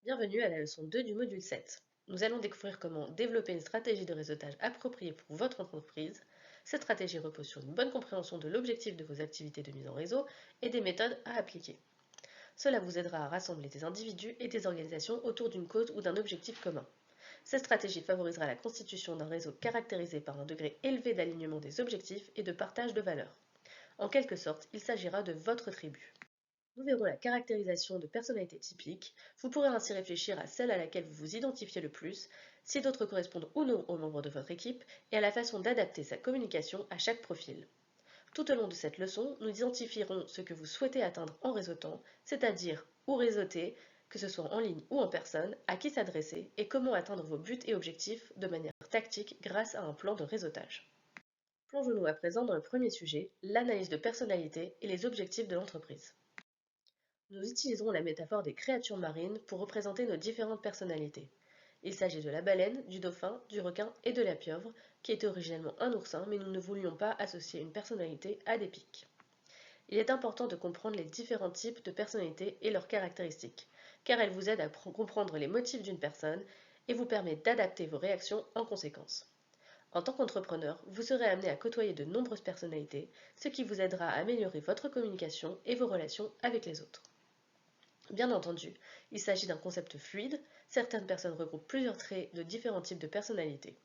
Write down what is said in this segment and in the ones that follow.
Bienvenue à la leçon 2 du module 7. Nous allons découvrir comment développer une stratégie de réseautage appropriée pour votre entreprise. Cette stratégie repose sur une bonne compréhension de l'objectif de vos activités de mise en réseau et des méthodes à appliquer. Cela vous aidera à rassembler des individus et des organisations autour d'une cause ou d'un objectif commun. Cette stratégie favorisera la constitution d'un réseau caractérisé par un degré élevé d'alignement des objectifs et de partage de valeurs. En quelque sorte, il s'agira de votre tribu. Nous verrons la caractérisation de personnalités typiques. Vous pourrez ainsi réfléchir à celle à laquelle vous vous identifiez le plus, si d'autres correspondent ou non aux membres de votre équipe, et à la façon d'adapter sa communication à chaque profil. Tout au long de cette leçon, nous identifierons ce que vous souhaitez atteindre en réseautant, c'est-à-dire où réseauter, que ce soit en ligne ou en personne, à qui s'adresser et comment atteindre vos buts et objectifs de manière tactique grâce à un plan de réseautage. Plongeons-nous à présent dans le premier sujet, l'analyse de personnalité et les objectifs de l'entreprise. Nous utiliserons la métaphore des créatures marines pour représenter nos différentes personnalités. Il s'agit de la baleine, du dauphin, du requin et de la pieuvre, qui était originellement un oursin, mais nous ne voulions pas associer une personnalité à des pics. Il est important de comprendre les différents types de personnalités et leurs caractéristiques, car elles vous aident à comprendre les motifs d'une personne et vous permettent d'adapter vos réactions en conséquence. En tant qu'entrepreneur, vous serez amené à côtoyer de nombreuses personnalités, ce qui vous aidera à améliorer votre communication et vos relations avec les autres. Bien entendu, il s'agit d'un concept fluide, certaines personnes regroupent plusieurs traits de différents types de personnalités.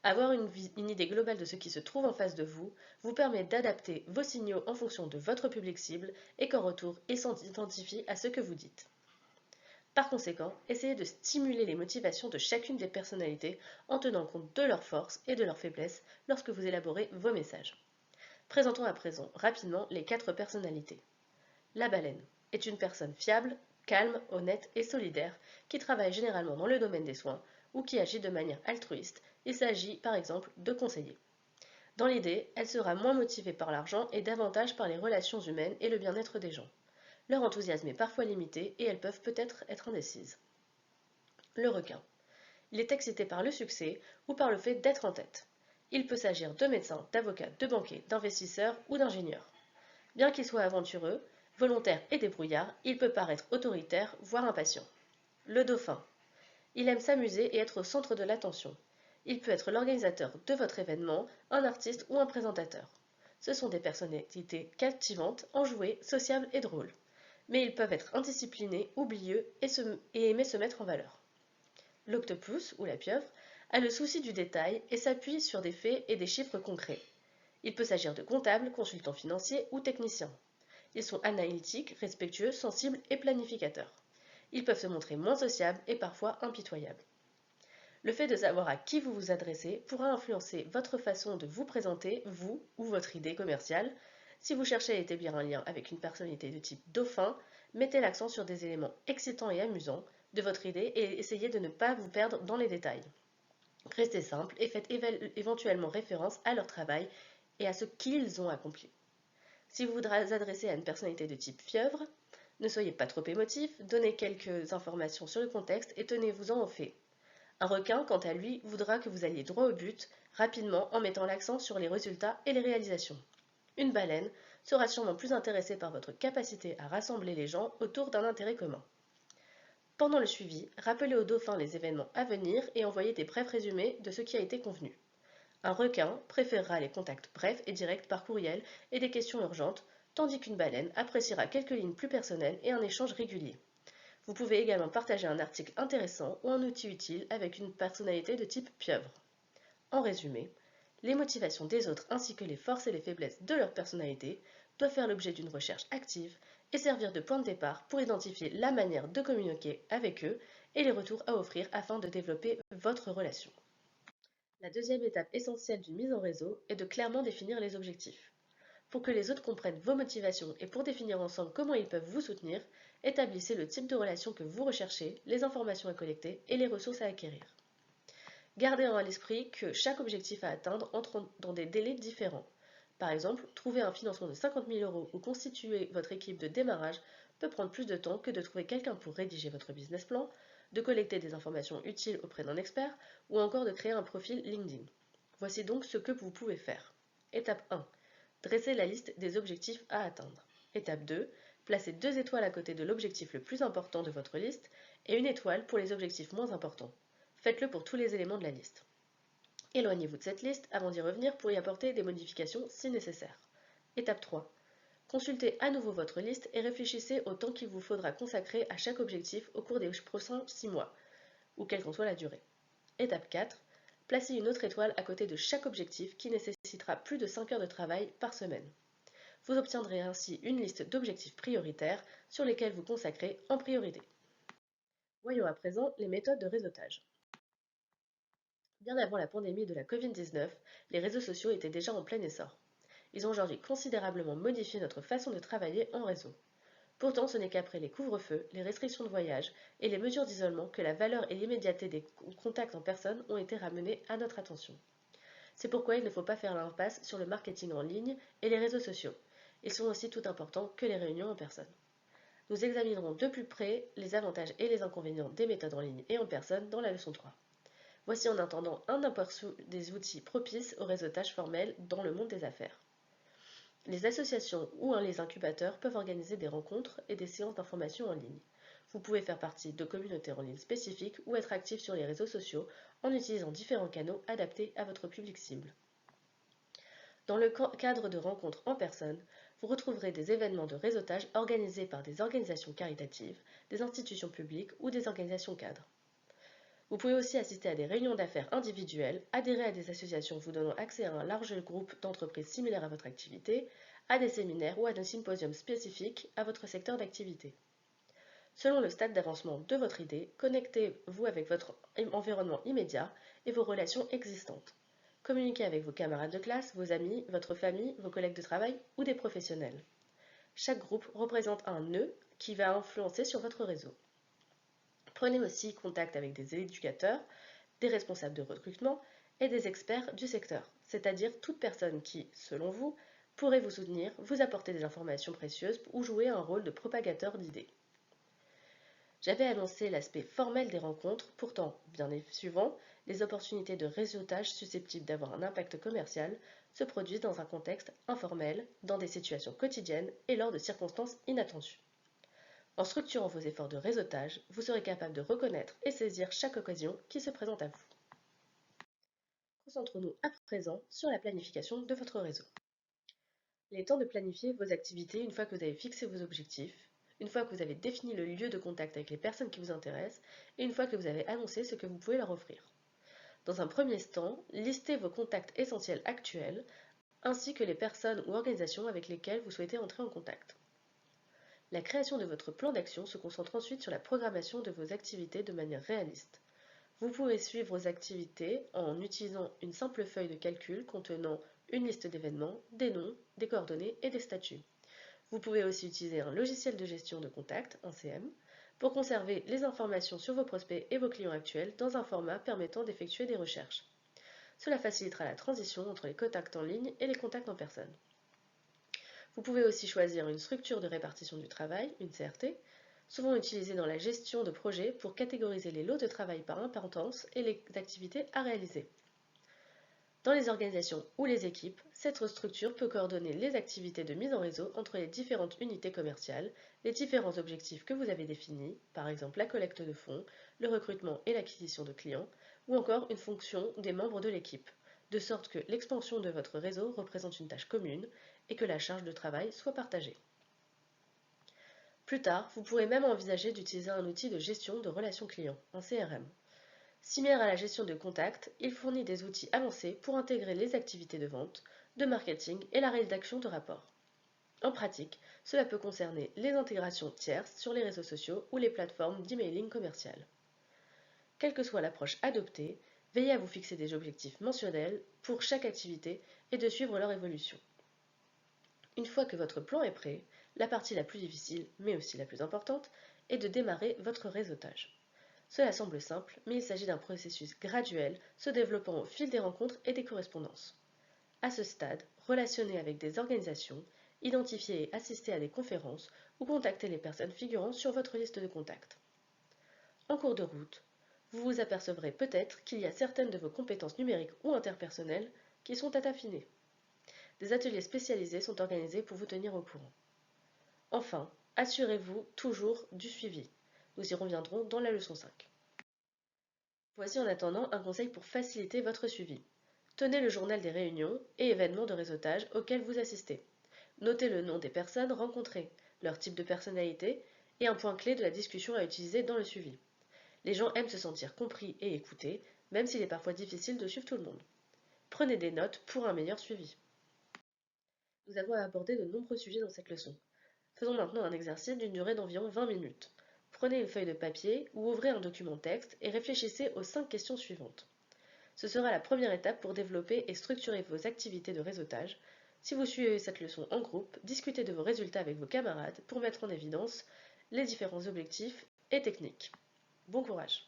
Avoir une idée globale de ce qui se trouve en face de vous vous permet d'adapter vos signaux en fonction de votre public cible et qu'en retour, ils s'identifient à ce que vous dites. Par conséquent, essayez de stimuler les motivations de chacune des personnalités en tenant compte de leurs forces et de leurs faiblesses lorsque vous élaborez vos messages. Présentons à présent rapidement les 4 personnalités. La baleine est une personne fiable, calme, honnête et solidaire qui travaille généralement dans le domaine des soins ou qui agit de manière altruiste. Il s'agit par exemple de conseiller. Dans l'idée, elle sera moins motivée par l'argent et davantage par les relations humaines et le bien-être des gens. Leur enthousiasme est parfois limité et elles peuvent peut-être être indécises. Le requin. Il est excité par le succès ou par le fait d'être en tête. Il peut s'agir de médecins, d'avocats, de banquiers, d'investisseurs ou d'ingénieurs. Bien qu'il soit aventureux, volontaire et débrouillard, il peut paraître autoritaire, voire impatient. Le dauphin. Il aime s'amuser et être au centre de l'attention. Il peut être l'organisateur de votre événement, un artiste ou un présentateur. Ce sont des personnalités captivantes, enjouées, sociables et drôles. Mais ils peuvent être indisciplinés, oublieux et aimer se mettre en valeur. L'octopus, ou la pieuvre, a le souci du détail et s'appuie sur des faits et des chiffres concrets. Il peut s'agir de comptables, consultants financiers ou techniciens. Ils sont analytiques, respectueux, sensibles et planificateurs. Ils peuvent se montrer moins sociables et parfois impitoyables. Le fait de savoir à qui vous vous adressez pourra influencer votre façon de vous présenter, vous ou votre idée commerciale. Si vous cherchez à établir un lien avec une personnalité de type dauphin, mettez l'accent sur des éléments excitants et amusants de votre idée et essayez de ne pas vous perdre dans les détails. Restez simple et faites éventuellement référence à leur travail et à ce qu'ils ont accompli. Si vous vous adressez à une personnalité de type pieuvre, ne soyez pas trop émotif, donnez quelques informations sur le contexte et tenez-vous-en au fait. Un requin, quant à lui, voudra que vous alliez droit au but, rapidement, en mettant l'accent sur les résultats et les réalisations. Une baleine sera sûrement plus intéressée par votre capacité à rassembler les gens autour d'un intérêt commun. Pendant le suivi, rappelez au dauphin les événements à venir et envoyez des brefs résumés de ce qui a été convenu. Un requin préférera les contacts brefs et directs par courriel et des questions urgentes, tandis qu'une baleine appréciera quelques lignes plus personnelles et un échange régulier. Vous pouvez également partager un article intéressant ou un outil utile avec une personnalité de type pieuvre. En résumé, les motivations des autres ainsi que les forces et les faiblesses de leur personnalité doivent faire l'objet d'une recherche active et servir de point de départ pour identifier la manière de communiquer avec eux et les retours à offrir afin de développer votre relation. La deuxième étape essentielle d'une mise en réseau est de clairement définir les objectifs. Pour que les autres comprennent vos motivations et pour définir ensemble comment ils peuvent vous soutenir, établissez le type de relation que vous recherchez, les informations à collecter et les ressources à acquérir. Gardez à l'esprit que chaque objectif à atteindre entre dans des délais différents. Par exemple, trouver un financement de 50 000 euros ou constituer votre équipe de démarrage peut prendre plus de temps que de trouver quelqu'un pour rédiger votre business plan, de collecter des informations utiles auprès d'un expert ou encore de créer un profil LinkedIn. Voici donc ce que vous pouvez faire. Étape 1. Dressez la liste des objectifs à atteindre. Étape 2. Placez 2 étoiles à côté de l'objectif le plus important de votre liste et une étoile pour les objectifs moins importants. Faites-le pour tous les éléments de la liste. Éloignez-vous de cette liste avant d'y revenir pour y apporter des modifications si nécessaire. Étape 3. Consultez à nouveau votre liste et réfléchissez au temps qu'il vous faudra consacrer à chaque objectif au cours des prochains 6 mois, ou quelle qu'en soit la durée. Étape 4. Placez une autre étoile à côté de chaque objectif qui nécessitera plus de 5 heures de travail par semaine. Vous obtiendrez ainsi une liste d'objectifs prioritaires sur lesquels vous consacrez en priorité. Voyons à présent les méthodes de réseautage. Bien avant la pandémie de la Covid-19, les réseaux sociaux étaient déjà en plein essor. Ils ont aujourd'hui considérablement modifié notre façon de travailler en réseau. Pourtant, ce n'est qu'après les couvre-feux, les restrictions de voyage et les mesures d'isolement que la valeur et l'immédiateté des contacts en personne ont été ramenées à notre attention. C'est pourquoi il ne faut pas faire l'impasse sur le marketing en ligne et les réseaux sociaux. Ils sont aussi tout importants que les réunions en personne. Nous examinerons de plus près les avantages et les inconvénients des méthodes en ligne et en personne dans la leçon 3. Voici en attendant un aperçu des outils propices au réseautage formel dans le monde des affaires. Les associations ou les incubateurs peuvent organiser des rencontres et des séances d'information en ligne. Vous pouvez faire partie de communautés en ligne spécifiques ou être actif sur les réseaux sociaux en utilisant différents canaux adaptés à votre public cible. Dans le cadre de rencontres en personne, vous retrouverez des événements de réseautage organisés par des organisations caritatives, des institutions publiques ou des organisations cadres. Vous pouvez aussi assister à des réunions d'affaires individuelles, adhérer à des associations vous donnant accès à un large groupe d'entreprises similaires à votre activité, à des séminaires ou à des symposiums spécifiques à votre secteur d'activité. Selon le stade d'avancement de votre idée, connectez-vous avec votre environnement immédiat et vos relations existantes. Communiquez avec vos camarades de classe, vos amis, votre famille, vos collègues de travail ou des professionnels. Chaque groupe représente un nœud qui va influencer sur votre réseau. Prenez aussi contact avec des éducateurs, des responsables de recrutement et des experts du secteur, c'est-à-dire toute personne qui, selon vous, pourrait vous soutenir, vous apporter des informations précieuses ou jouer un rôle de propagateur d'idées. J'avais annoncé l'aspect formel des rencontres, pourtant, bien souvent, les opportunités de réseautage susceptibles d'avoir un impact commercial se produisent dans un contexte informel, dans des situations quotidiennes et lors de circonstances inattendues. En structurant vos efforts de réseautage, vous serez capable de reconnaître et saisir chaque occasion qui se présente à vous. Concentrons-nous à présent sur la planification de votre réseau. Il est temps de planifier vos activités une fois que vous avez fixé vos objectifs, une fois que vous avez défini le lieu de contact avec les personnes qui vous intéressent et une fois que vous avez annoncé ce que vous pouvez leur offrir. Dans un premier temps, listez vos contacts essentiels actuels ainsi que les personnes ou organisations avec lesquelles vous souhaitez entrer en contact. La création de votre plan d'action se concentre ensuite sur la programmation de vos activités de manière réaliste. Vous pouvez suivre vos activités en utilisant une simple feuille de calcul contenant une liste d'événements, des noms, des coordonnées et des statuts. Vous pouvez aussi utiliser un logiciel de gestion de contacts, un CM, pour conserver les informations sur vos prospects et vos clients actuels dans un format permettant d'effectuer des recherches. Cela facilitera la transition entre les contacts en ligne et les contacts en personne. Vous pouvez aussi choisir une structure de répartition du travail, une CRT, souvent utilisée dans la gestion de projets pour catégoriser les lots de travail par importance et les activités à réaliser. Dans les organisations ou les équipes, cette structure peut coordonner les activités de mise en réseau entre les différentes unités commerciales, les différents objectifs que vous avez définis, par exemple la collecte de fonds, le recrutement et l'acquisition de clients, ou encore une fonction des membres de l'équipe, de sorte que l'expansion de votre réseau représente une tâche commune et que la charge de travail soit partagée. Plus tard, vous pourrez même envisager d'utiliser un outil de gestion de relations clients, un CRM. Similaire à la gestion de contacts, il fournit des outils avancés pour intégrer les activités de vente, de marketing et la rédaction de rapports. En pratique, cela peut concerner les intégrations tierces sur les réseaux sociaux ou les plateformes d'emailing commercial. Quelle que soit l'approche adoptée, veillez à vous fixer des objectifs mensuels pour chaque activité et de suivre leur évolution. Une fois que votre plan est prêt, la partie la plus difficile, mais aussi la plus importante, est de démarrer votre réseautage. Cela semble simple, mais il s'agit d'un processus graduel se développant au fil des rencontres et des correspondances. À ce stade, relationnez avec des organisations, identifiez et assistez à des conférences ou contactez les personnes figurant sur votre liste de contacts. En cours de route, vous vous apercevrez peut-être qu'il y a certaines de vos compétences numériques ou interpersonnelles qui sont à affiner. Des ateliers spécialisés sont organisés pour vous tenir au courant. Enfin, assurez-vous toujours du suivi. Nous y reviendrons dans la leçon 5. Voici en attendant un conseil pour faciliter votre suivi. Tenez le journal des réunions et événements de réseautage auxquels vous assistez. Notez le nom des personnes rencontrées, leur type de personnalité et un point clé de la discussion à utiliser dans le suivi. Les gens aiment se sentir compris et écoutés, même s'il est parfois difficile de suivre tout le monde. Prenez des notes pour un meilleur suivi. Nous avons abordé de nombreux sujets dans cette leçon. Faisons maintenant un exercice d'une durée d'environ 20 minutes. Prenez une feuille de papier ou ouvrez un document texte et réfléchissez aux 5 questions suivantes. Ce sera la première étape pour développer et structurer vos activités de réseautage. Si vous suivez cette leçon en groupe, discutez de vos résultats avec vos camarades pour mettre en évidence les différents objectifs et techniques. Bon courage!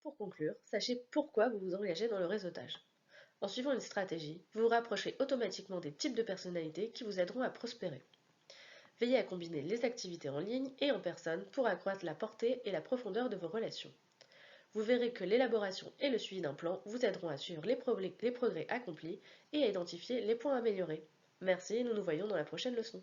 Pour conclure, sachez pourquoi vous vous engagez dans le réseautage. En suivant une stratégie, vous vous rapprochez automatiquement des types de personnalités qui vous aideront à prospérer. Veillez à combiner les activités en ligne et en personne pour accroître la portée et la profondeur de vos relations. Vous verrez que l'élaboration et le suivi d'un plan vous aideront à suivre les progrès accomplis et à identifier les points améliorés. Merci et nous nous voyons dans la prochaine leçon.